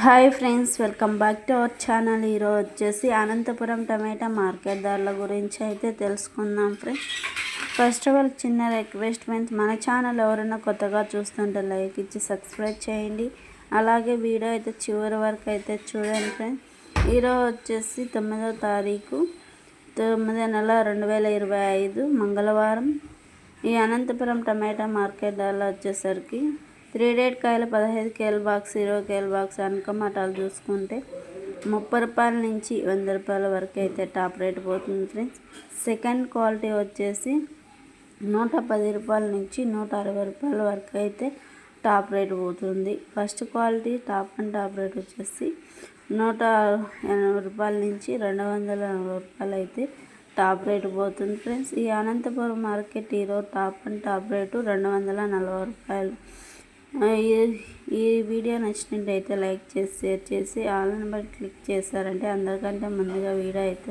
Hi friends, welcome back to our channel. ఈరోజు వచ్చేసి అనంతపురం టమాటా market ధరల గురించి అయితే తెలుసుకుందాం ఫ్రెండ్స్. ఫస్ట్ ఆఫ్ ఆల్ చిన్న రిక్వెస్ట్ ఫ్రెండ్స్, మన ఛానల్ ఎవరైనా కొత్తగా చూస్తుంటే లైక్ ఇచ్చి సబ్స్క్రైబ్ చేయండి. అలాగే వీడియో అయితే చివరి వరకు అయితే చూడండి ఫ్రెండ్స్. ఈరోజు వచ్చేసి 9వ తారీఖు 9వ నెల 2025 మంగళవారం. ఈ అనంతపురం టమాటా మార్కెట్ ధరలు వచ్చేసరికి 3 రేట్ కాయలు 15 కేల బాక్స్, 20 కేల బాక్స్ టమాటాలు చూసుకుంటే 30 రూపాయల నుంచి 100 రూపాయల వరకు అయితే టాప్ రేట్ పోతుంది ఫ్రెండ్స్. సెకండ్ క్వాలిటీ వచ్చేసి 110 రూపాయల నుంచి 160 రూపాయల వరకు అయితే టాప్ రేట్ పోతుంది. ఫస్ట్ క్వాలిటీ టాప్ రేట్ వచ్చేసి 180 రూపాయల నుంచి 240 రూపాయలు అయితే టాప్ రేట్ పోతుంది ఫ్రెండ్స్. ఈ అనంతపురం మార్కెట్ ఈరోజు టాప్ రేటు 240 రూపాయలు. ఈ వీడియో నచ్చినట్టయితే లైక్ చేసి షేర్ చేసి ఆల్ నెంబర్ క్లిక్ చేశారంటే అందరికంటే ముందుగా వీడియో అయితే